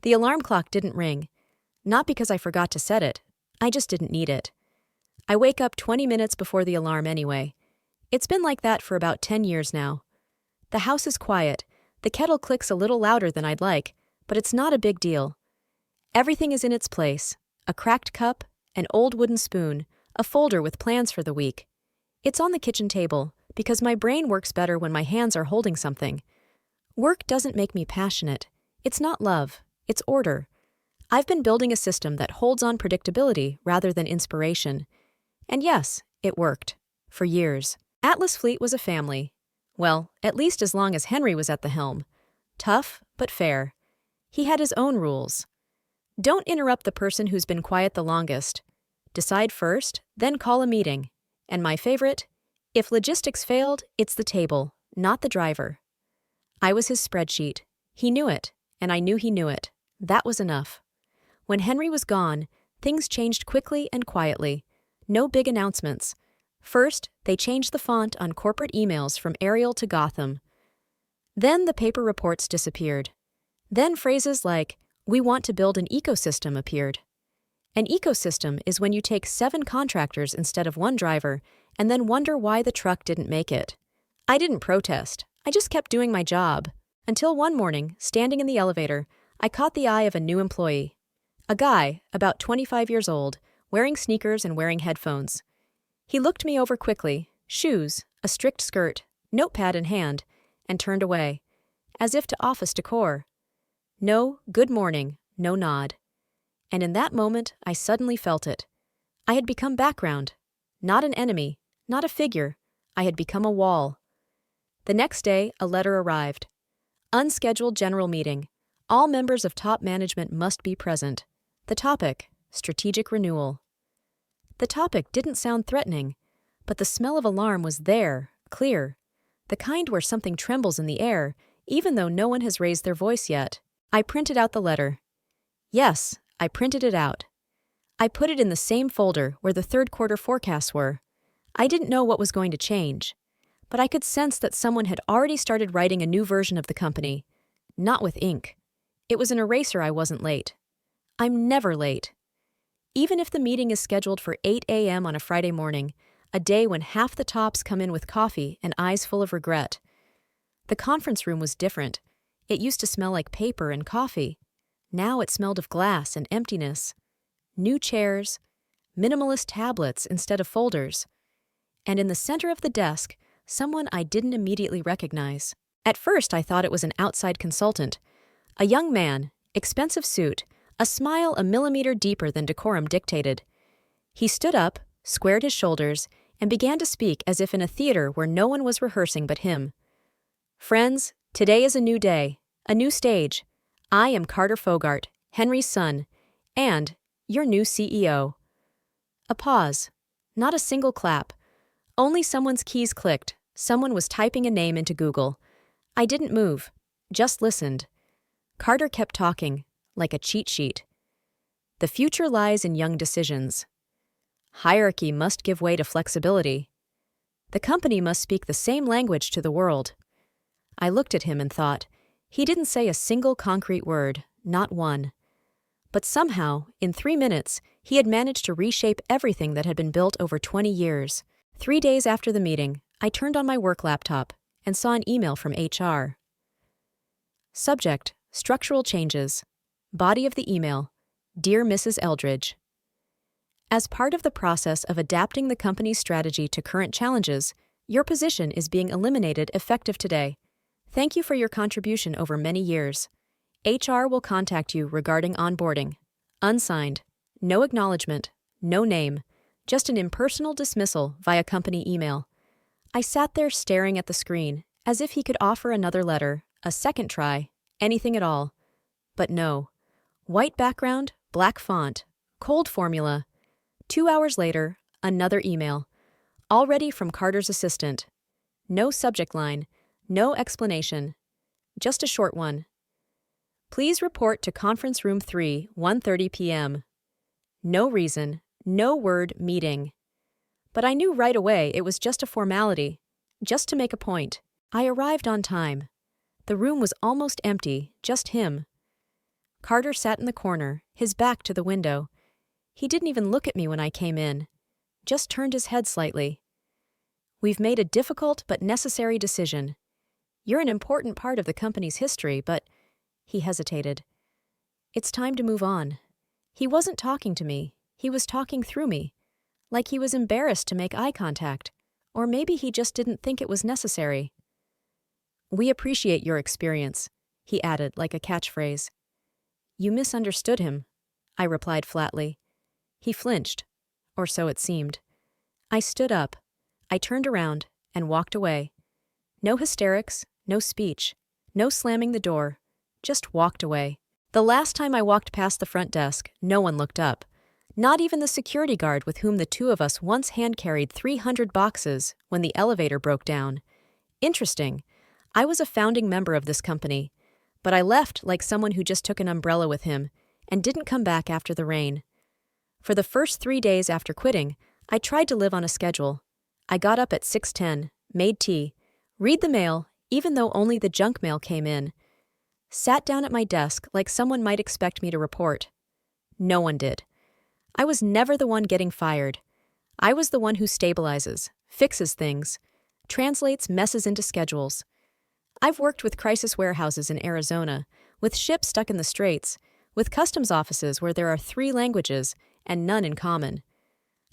The alarm clock didn't ring. Not because I forgot to set it. I just didn't need it. I wake up 20 minutes before the alarm anyway. It's been like that for about 10 years now. The house is quiet. The kettle clicks a little louder than I'd like, but it's not a big deal. Everything is in its place. A cracked cup, an old wooden spoon, a folder with plans for the week. It's on the kitchen table, because my brain works better when my hands are holding something. Work doesn't make me passionate. It's not love. It's order. I've been building a system that holds on predictability rather than inspiration. And yes, it worked. For years. AtlasFleet was a family. Well, at least as long as Henry was at the helm. Tough, but fair. He had his own rules. Don't interrupt the person who's been quiet the longest. Decide first, then call a meeting. And my favorite, if logistics failed, it's the table, not the driver. I was his spreadsheet. He knew it, and I knew he knew it. That was enough. When Henry was gone, things changed quickly and quietly. No big announcements. First, they changed the font on corporate emails from Arial to Gotham. Then the paper reports disappeared. Then phrases like, "We want to build an ecosystem" appeared. An ecosystem is when you take 7 contractors instead of 1 driver and then wonder why the truck didn't make it. I didn't protest. I just kept doing my job. Until one morning, standing in the elevator, I caught the eye of a new employee. A guy, about 25 years old, wearing sneakers and wearing headphones. He looked me over quickly, shoes, a strict skirt, notepad in hand, and turned away, as if to office decor. No good morning, no nod. And in that moment, I suddenly felt it. I had become background. Not an enemy, not a figure. I had become a wall. The next day, a letter arrived. Unscheduled general meeting. All members of top management must be present. The topic, strategic renewal. The topic didn't sound threatening, but the smell of alarm was there, clear. The kind where something trembles in the air, even though no one has raised their voice yet. I printed out the letter. Yes, I printed it out. I put it in the same folder where the third quarter forecasts were. I didn't know what was going to change, but I could sense that someone had already started writing a new version of the company. Not with ink. It was an eraser. I wasn't late. I'm never late. Even if the meeting is scheduled for 8 a.m. on a Friday morning, a day when half the tops come in with coffee and eyes full of regret. The conference room was different. It used to smell like paper and coffee. Now it smelled of glass and emptiness. New chairs, minimalist tablets instead of folders. And in the center of the desk, someone I didn't immediately recognize. At first, I thought it was an outside consultant. A young man, expensive suit, a smile a millimeter deeper than decorum dictated. He stood up, squared his shoulders, and began to speak as if in a theater where no one was rehearsing but him. Friends, today is a new day, a new stage. I am Carter Fogart, Henry's son, and your new CEO. A pause. Not a single clap. Only someone's keys clicked. Someone was typing a name into Google. I didn't move, just listened. Carter kept talking, like a cheat sheet. The future lies in young decisions. Hierarchy must give way to flexibility. The company must speak the same language to the world. I looked at him and thought, he didn't say a single concrete word, not one. But somehow, in 3 minutes, he had managed to reshape everything that had been built over 20 years. 3 days after the meeting, I turned on my work laptop and saw an email from HR. Subject, structural changes. Body of the email, Dear Mrs. Eldridge. As part of the process of adapting the company's strategy to current challenges, your position is being eliminated effective today. Thank you for your contribution over many years. HR will contact you regarding onboarding. Unsigned. No acknowledgement. No name. Just an impersonal dismissal via company email. I sat there staring at the screen, as if he could offer another letter, a second try, anything at all. But no. White background, black font, cold formula. 2 hours later, another email. Already from Carter's assistant. No subject line, no explanation. Just a short one. Please report to conference room 3, 1:30 p.m. No reason, no word, meeting. But I knew right away it was just a formality, just to make a point. I arrived on time. The room was almost empty, just him. Carter sat in the corner, his back to the window. He didn't even look at me when I came in, just turned his head slightly. "We've made a difficult but necessary decision. You're an important part of the company's history, but—" He hesitated. "It's time to move on." He wasn't talking to me. He was talking through me. Like he was embarrassed to make eye contact. Or maybe he just didn't think it was necessary. "We appreciate your experience," he added like a catchphrase. "You misunderstood him," I replied flatly. He flinched, or so it seemed. I stood up. I turned around and walked away. No hysterics, no speech, no slamming the door, just walked away. The last time I walked past the front desk, no one looked up. Not even the security guard with whom the two of us once hand-carried 300 boxes when the elevator broke down. Interesting. I was a founding member of this company, but I left like someone who just took an umbrella with him and didn't come back after the rain. For the first 3 days after quitting, I tried to live on a schedule. I got up at 6:10, made tea, read the mail, even though only the junk mail came in, sat down at my desk like someone might expect me to report. No one did. I was never the one getting fired. I was the one who stabilizes, fixes things, translates messes into schedules. I've worked with crisis warehouses in Arizona, with ships stuck in the straits, with customs offices where there are 3 languages and none in common.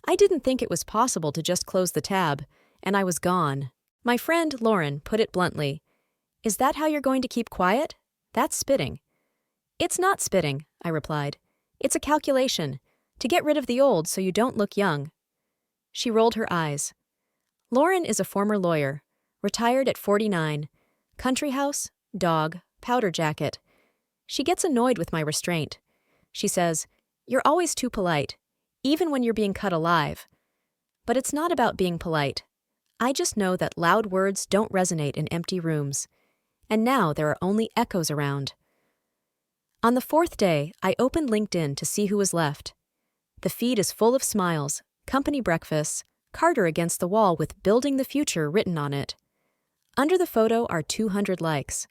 I didn't think it was possible to just close the tab, and I was gone. My friend Lauren put it bluntly. "Is that how you're going to keep quiet? That's spitting." "It's not spitting," I replied. "It's a calculation, to get rid of the old so you don't look young." She rolled her eyes. Lauren is a former lawyer, retired at 49, country house, dog, powder jacket. She gets annoyed with my restraint. She says, "You're always too polite, even when you're being cut alive." But it's not about being polite. I just know that loud words don't resonate in empty rooms. And now there are only echoes around. On the 4th day, I opened LinkedIn to see who was left. The feed is full of smiles, company breakfasts, Carter against the wall with "Building the Future" written on it. Under the photo are 200 likes.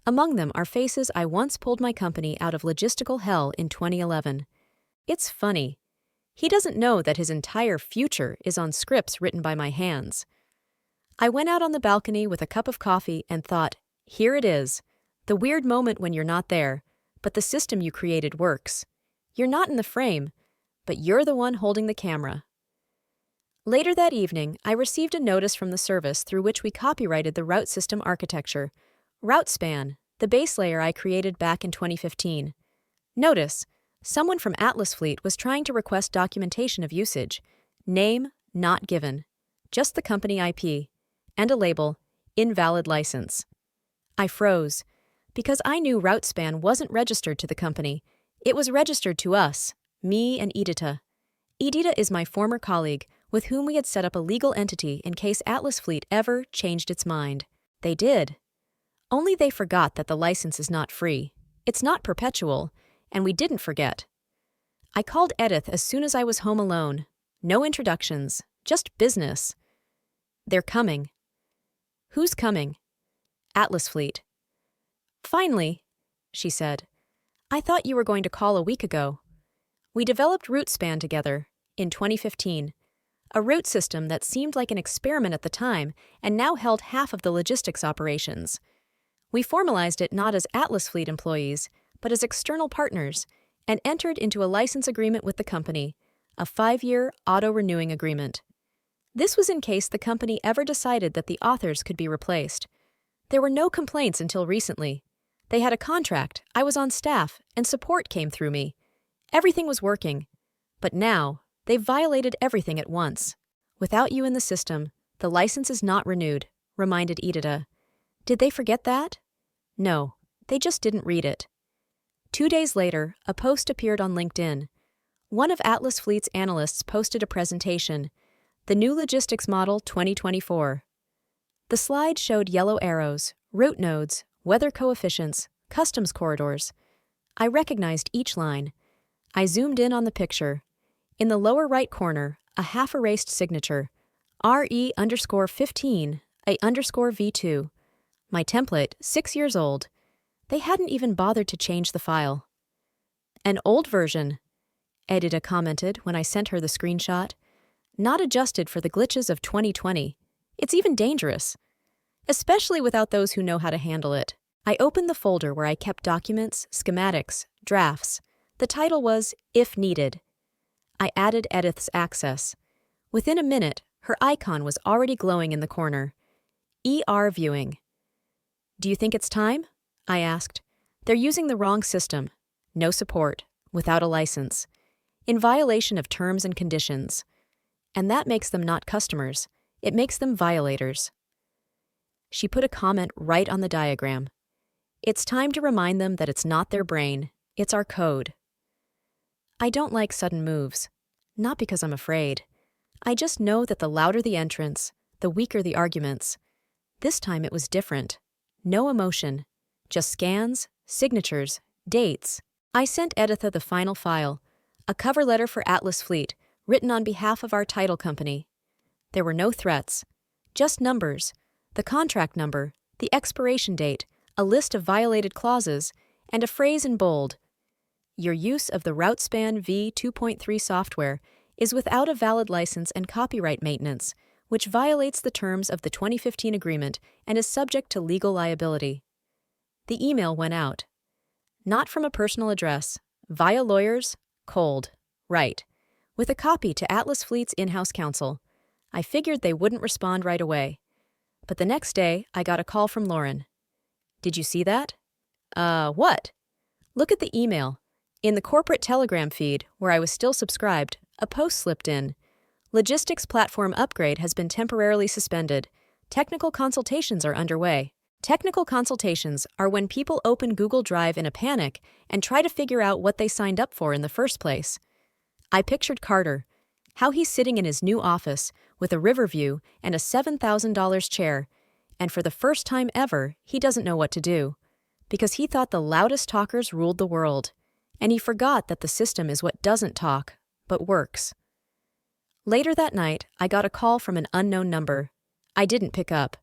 Among them are faces I once pulled my company out of logistical hell in 2011. It's funny. He doesn't know that his entire future is on scripts written by my hands. I went out on the balcony with a cup of coffee and thought, here it is, the weird moment when you're not there, but the system you created works. You're not in the frame, but you're the one holding the camera. Later that evening, I received a notice from the service through which we copyrighted the route system architecture, RouteSpan, the base layer I created back in 2015. Notice, someone from AtlasFleet was trying to request documentation of usage. Name, not given. Just the company IP. And a label, invalid license. I froze, because I knew RouteSpan wasn't registered to the company. It was registered to us, me and Edita. Edita is my former colleague, with whom we had set up a legal entity in case AtlasFleet ever changed its mind. They did. Only they forgot that the license is not free. It's not perpetual, and we didn't forget. I called Edith as soon as I was home alone. No introductions, just business. They're coming. Who's coming? AtlasFleet. Finally, she said. I thought you were going to call a week ago. We developed RouteSpan together, in 2015. A route system that seemed like an experiment at the time and now held half of the logistics operations. We formalized it not as AtlasFleet employees, but as external partners, and entered into a license agreement with the company, a 5-year auto-renewing agreement. This was in case the company ever decided that the authors could be replaced. There were no complaints until recently. They had a contract, I was on staff, and support came through me. Everything was working. But now, they've violated everything at once. Without you in the system, the license is not renewed, reminded Edita. Did they forget that? No, they just didn't read it. 2 days later, a post appeared on LinkedIn. One of AtlasFleet's analysts posted a presentation, The New Logistics Model 2024. The slide showed yellow arrows, route nodes, weather coefficients, customs corridors. I recognized each line. I zoomed in on the picture. In the lower right corner, a half-erased signature, RE_15, A_V2. My template, 6 years old. They hadn't even bothered to change the file. An old version, Edita commented when I sent her the screenshot. Not adjusted for the glitches of 2020. It's even dangerous. Especially without those who know how to handle it. I opened the folder where I kept documents, schematics, drafts. The title was If Needed. I added Edith's access. Within a minute, her icon was already glowing in the corner. ER viewing. Do you think it's time? I asked. They're using the wrong system. No support. Without a license. In violation of terms and conditions. And that makes them not customers. It makes them violators. She put a comment right on the diagram. It's time to remind them that it's not their brain, it's our code. I don't like sudden moves. Not because I'm afraid. I just know that the louder the entrance, the weaker the arguments. This time it was different. No emotion. Just scans, signatures, dates. I sent Editha the final file, a cover letter for AtlasFleet, written on behalf of our title company. There were no threats, just numbers, the contract number, the expiration date, a list of violated clauses, and a phrase in bold. Your use of the RouteSpan v2.3 software is without a valid license and copyright maintenance, which violates the terms of the 2015 agreement and is subject to legal liability. The email went out. Not from a personal address, via lawyers, cold, right, with a copy to AtlasFleet's in-house counsel. I figured they wouldn't respond right away. But the next day, I got a call from Lauren. Did you see that? What? Look at the email. In the corporate Telegram feed, where I was still subscribed, a post slipped in. Logistics platform upgrade has been temporarily suspended. Technical consultations are underway. Technical consultations are when people open Google Drive in a panic and try to figure out what they signed up for in the first place. I pictured Carter, how he's sitting in his new office with a river view and a $7,000 chair, and for the first time ever, he doesn't know what to do, because he thought the loudest talkers ruled the world, and he forgot that the system is what doesn't talk, but works. Later that night, I got a call from an unknown number. I didn't pick up.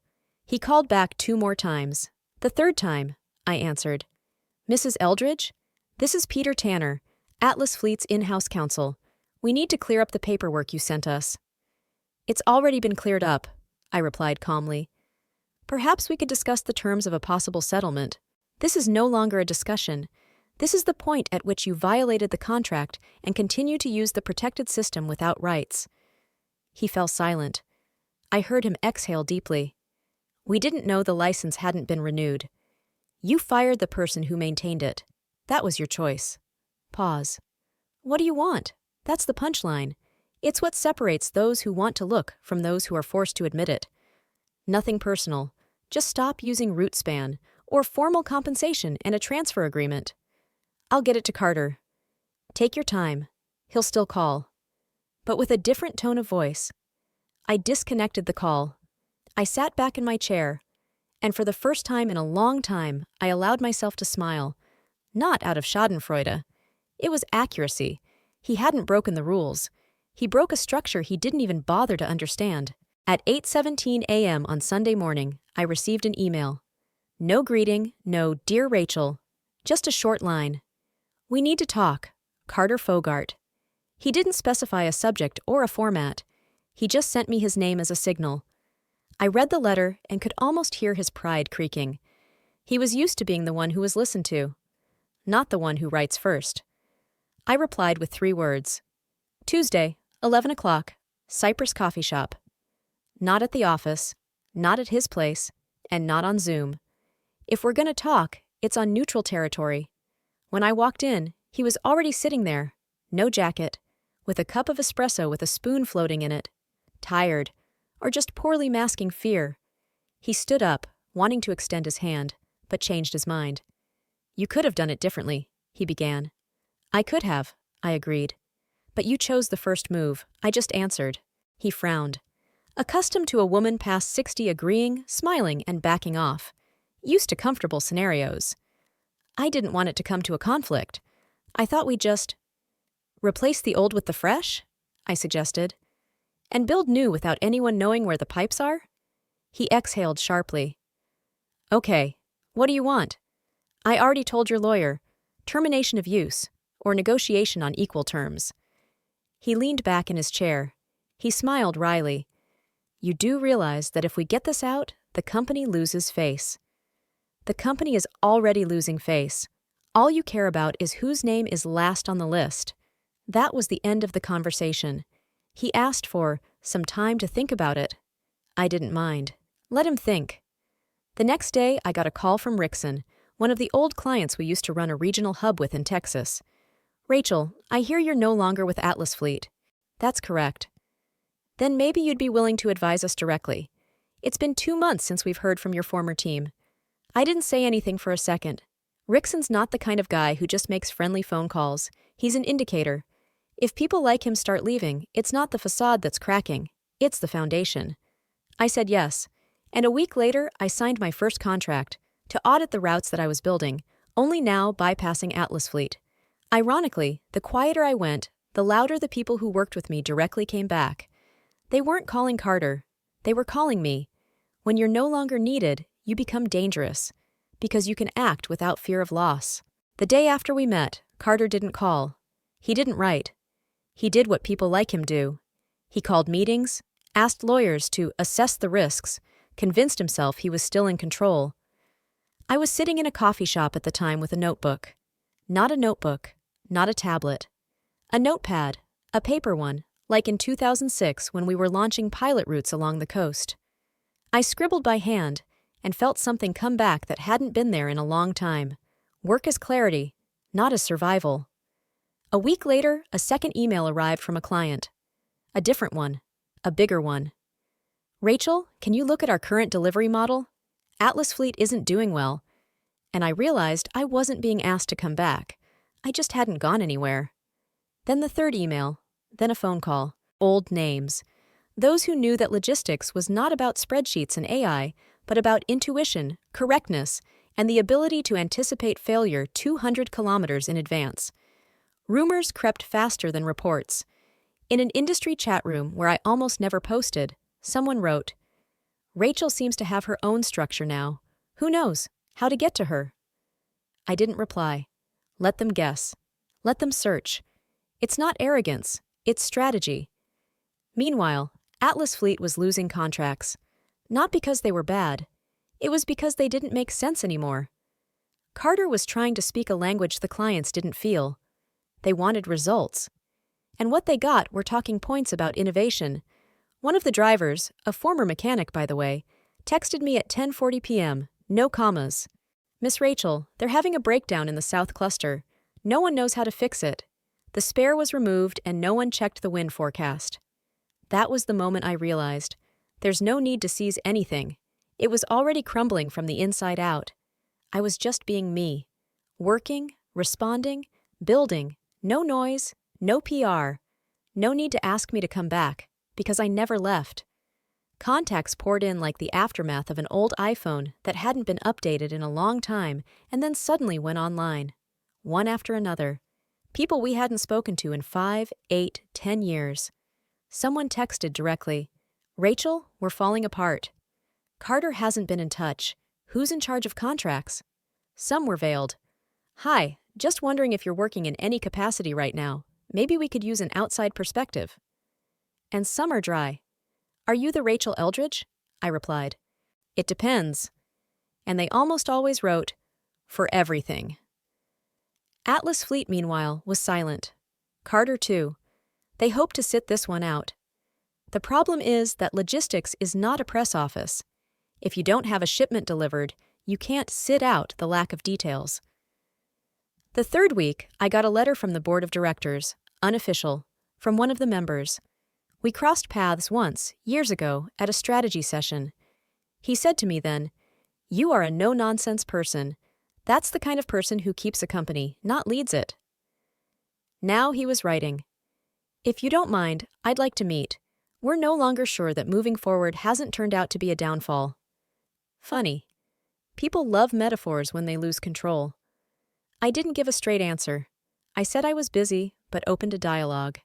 He called back 2 more times. The third time, I answered. Mrs. Eldridge? This is Peter Tanner, AtlasFleet's in-house counsel. We need to clear up the paperwork you sent us. It's already been cleared up, I replied calmly. Perhaps we could discuss the terms of a possible settlement. This is no longer a discussion. This is the point at which you violated the contract and continue to use the protected system without rights. He fell silent. I heard him exhale deeply. We didn't know the license hadn't been renewed. You fired the person who maintained it. That was your choice. Pause. What do you want? That's the punchline. It's what separates those who want to look from those who are forced to admit it. Nothing personal. Just stop using RouteSpan, or formal compensation and a transfer agreement. I'll get it to Carter. Take your time. He'll still call. But with a different tone of voice. I disconnected the call. I sat back in my chair, and for the first time in a long time, I allowed myself to smile. Not out of schadenfreude. It was accuracy. He hadn't broken the rules. He broke a structure he didn't even bother to understand. At 8:17 a.m. on Sunday morning, I received an email. No greeting, no "Dear Rachel," just a short line. We need to talk. Carter Fogart. He didn't specify a subject or a format. He just sent me his name as a signal. I read the letter and could almost hear his pride creaking. He was used to being the one who was listened to, not the one who writes first. I replied with 3 words. Tuesday, 11 o'clock, Cypress Coffee Shop. Not at the office, not at his place, and not on Zoom. If we're going to talk, it's on neutral territory. When I walked in, he was already sitting there, no jacket, with a cup of espresso with a spoon floating in it, tired, or just poorly masking fear. He stood up, wanting to extend his hand, but changed his mind. You could have done it differently, he began. I could have, I agreed. But you chose the first move, I just answered. He frowned. Accustomed to a woman past 60 agreeing, smiling, and backing off. Used to comfortable scenarios. I didn't want it to come to a conflict. I thought we'd just replace the old with the fresh, I suggested. And build new without anyone knowing where the pipes are? He exhaled sharply. Okay, what do you want? I already told your lawyer. Termination of use. or negotiation on equal terms. He leaned back in his chair. He smiled wryly. You do realize that if we get this out, the company loses face. The company is already losing face. All you care about is whose name is last on the list. That was the end of the conversation. He asked for some time to think about it. I didn't mind. Let him think. The next day, I got a call from Rickson, one of the old clients we used to run a regional hub with in Texas. Rachel, I hear you're no longer with AtlasFleet. That's correct. Then maybe you'd be willing to advise us directly. It's been 2 months since we've heard from your former team. I didn't say anything for a second. Rickson's not the kind of guy who just makes friendly phone calls. He's an indicator. If people like him start leaving, it's not the facade that's cracking. It's the foundation. I said yes, and a week later, I signed my first contract to audit the routes that I was building, only now bypassing AtlasFleet. Ironically, the quieter I went, the louder the people who worked with me directly came back. They weren't calling Carter. They were calling me. When you're no longer needed, you become dangerous, because you can act without fear of loss. The day after we met, Carter didn't call. He didn't write. He did what people like him do. He called meetings, asked lawyers to assess the risks, convinced himself he was still in control. I was sitting in a coffee shop at the time with a notebook. Not a notebook, not a tablet. A notepad, a paper one, like in 2006 when we were launching pilot routes along the coast. I scribbled by hand and felt something come back that hadn't been there in a long time. Work as clarity, not as survival. A week later, a second email arrived from a client. A different one, a bigger one. Rachel, can you look at our current delivery model? AtlasFleet isn't doing well. And I realized I wasn't being asked to come back. I just hadn't gone anywhere. Then the third email, then a phone call. Old names. Those who knew that logistics was not about spreadsheets and AI, but about intuition, correctness, and the ability to anticipate failure 200 kilometers in advance. Rumors crept faster than reports. In an industry chat room where I almost never posted, someone wrote, Rachel seems to have her own structure now. Who knows how to get to her? I didn't reply. Let them guess. Let them search. It's not arrogance, it's strategy. Meanwhile, AtlasFleet was losing contracts. Not because they were bad. It was because they didn't make sense anymore. Carter was trying to speak a language the clients didn't feel. They wanted results. And what they got were talking points about innovation. One of the drivers, a former mechanic by the way, texted me at 10:40 p.m., no commas. Miss Rachel, they're having a breakdown in the South Cluster. No one knows how to fix it. The spare was removed and no one checked the wind forecast. That was the moment I realized. There's no need to seize anything. It was already crumbling from the inside out. I was just being me. Working, responding, building. No noise, no PR. No need to ask me to come back, because I never left. Contacts poured in like the aftermath of an old iPhone that hadn't been updated in a long time and then suddenly went online. One after another. People we hadn't spoken to in 5, 8, 10 years. Someone texted directly, Rachel, we're falling apart. Carter hasn't been in touch. Who's in charge of contracts? Some were veiled. Hi, just wondering if you're working in any capacity right now. Maybe we could use an outside perspective. And some are dry. Are you the Rachel Eldridge? I replied. It depends. And they almost always wrote, for everything. AtlasFleet, meanwhile, was silent. Carter, too. They hoped to sit this one out. The problem is that logistics is not a press office. If you don't have a shipment delivered, you can't sit out the lack of details. The third week, I got a letter from the board of directors, unofficial, from one of the members. We crossed paths once, years ago, at a strategy session. He said to me then, You are a no-nonsense person. That's the kind of person who keeps a company, not leads it. Now he was writing, If you don't mind, I'd like to meet. We're no longer sure that moving forward hasn't turned out to be a downfall. Funny. People love metaphors when they lose control. I didn't give a straight answer. I said I was busy, but open to dialogue.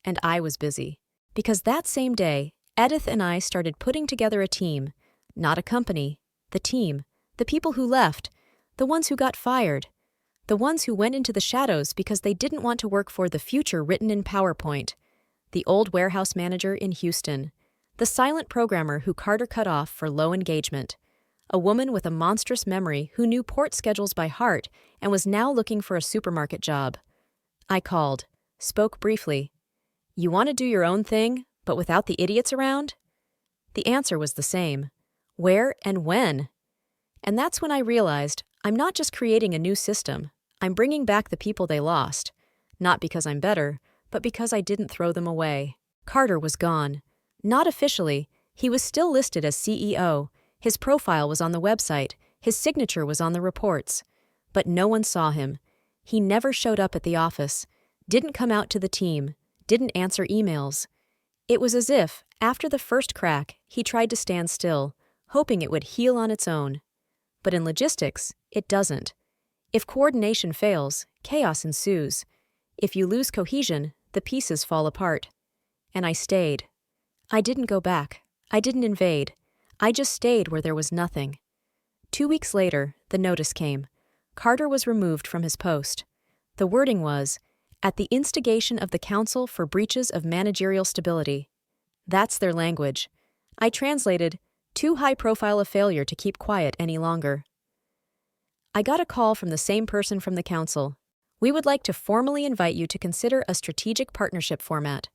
And I was busy. Because that same day, Edith and I started putting together a team. Not a company. The team. The people who left. The ones who got fired. The ones who went into the shadows because they didn't want to work for the future written in PowerPoint. The old warehouse manager in Houston. The silent programmer who Carter cut off for low engagement. A woman with a monstrous memory who knew port schedules by heart and was now looking for a supermarket job. I called, spoke briefly. You want to do your own thing, but without the idiots around? The answer was the same. Where and when? And that's when I realized I'm not just creating a new system, I'm bringing back the people they lost. Not because I'm better, but because I didn't throw them away. Carter was gone. Not officially, he was still listed as CEO. His profile was on the website, his signature was on the reports. But no one saw him. He never showed up at the office, didn't come out to the team, didn't answer emails. It was as if, after the first crack, he tried to stand still, hoping it would heal on its own. But in logistics, it doesn't. If coordination fails, chaos ensues. If you lose cohesion, the pieces fall apart. And I stayed. I didn't go back. I didn't invade. I just stayed where there was nothing. 2 weeks later, the notice came. Carter was removed from his post. The wording was, at the instigation of the Council for Breaches of Managerial Stability. That's their language. I translated, too high profile a failure to keep quiet any longer. I got a call from the same person from the Council. We would like to formally invite you to consider a strategic partnership format.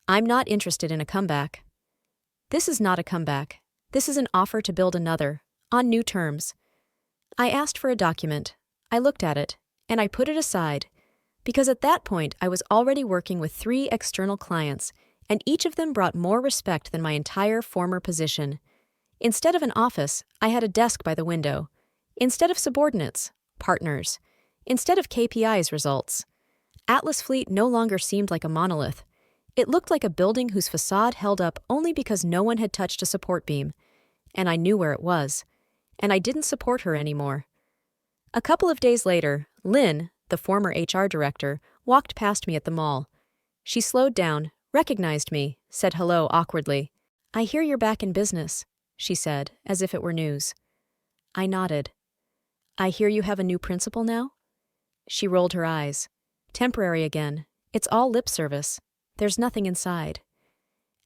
I'm not interested in a comeback. This is not a comeback. This is an offer to build another, on new terms. I asked for a document. I looked at it, and I put it aside, because at that point I was already working with 3 external clients, and each of them brought more respect than my entire former position. Instead of an office, I had a desk by the window. Instead of subordinates, partners. Instead of KPIs, results. AtlasFleet no longer seemed like a monolith. It looked like a building whose facade held up only because no one had touched a support beam. And I knew where it was. And I didn't support her anymore. A couple of days later, Lynn, the former HR director, walked past me at the mall. She slowed down, recognized me, said hello awkwardly. I hear you're back in business, she said, as if it were news. I nodded. I hear you have a new principal now? She rolled her eyes. Temporary again. It's all lip service. There's nothing inside.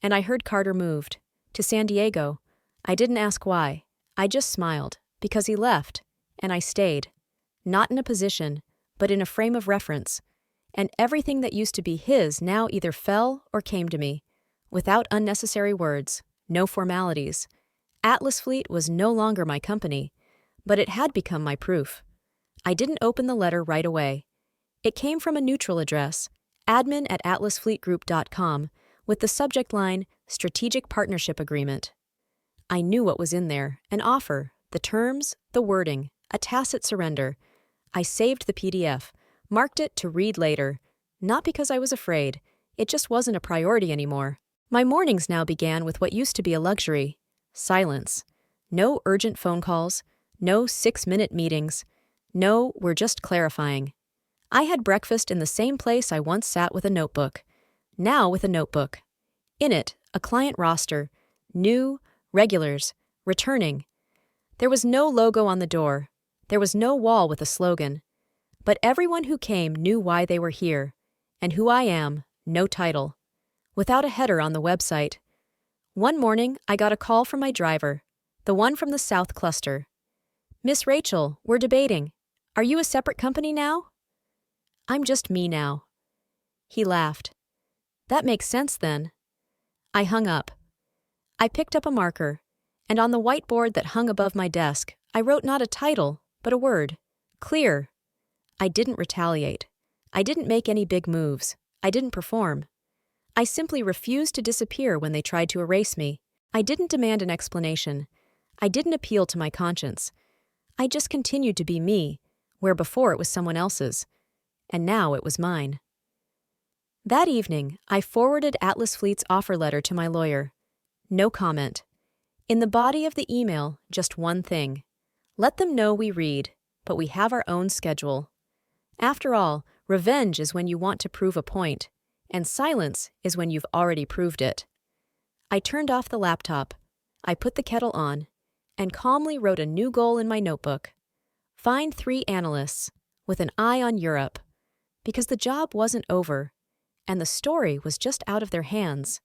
And I heard Carter moved. To San Diego. I didn't ask why. I just smiled, because he left, and I stayed. Not in a position, but in a frame of reference. And everything that used to be his now either fell or came to me. Without unnecessary words, no formalities. AtlasFleet was no longer my company, but it had become my proof. I didn't open the letter right away. It came from a neutral address, admin@atlasfleetgroup.com, with the subject line, Strategic Partnership Agreement. I knew what was in there, an offer, the terms, the wording, a tacit surrender. I saved the PDF, marked it to read later, not because I was afraid, it just wasn't a priority anymore. My mornings now began with what used to be a luxury. Silence. No urgent phone calls, no 6-minute meetings. No, we're just clarifying. I had breakfast in the same place I once sat with a notebook. Now with a notebook. In it, a client roster. New, regulars, returning. There was no logo on the door. There was no wall with a slogan. But everyone who came knew why they were here. And who I am, no title. Without a header on the website. One morning, I got a call from my driver, the one from the South Cluster. Miss Rachel, we're debating. Are you a separate company now? I'm just me now. He laughed. That makes sense then. I hung up. I picked up a marker, and on the whiteboard that hung above my desk, I wrote not a title, but a word. Clear. I didn't retaliate. I didn't make any big moves. I didn't perform. I simply refused to disappear when they tried to erase me. I didn't demand an explanation. I didn't appeal to my conscience. I just continued to be me, where before it was someone else's. And now it was mine. That evening, I forwarded AtlasFleet's offer letter to my lawyer. No comment. In the body of the email, just one thing. Let them know we read, but we have our own schedule. After all, revenge is when you want to prove a point, and silence is when you've already proved it. I turned off the laptop. I put the kettle on, and calmly wrote a new goal in my notebook. Find 3 analysts, with an eye on Europe, because the job wasn't over, and the story was just out of their hands.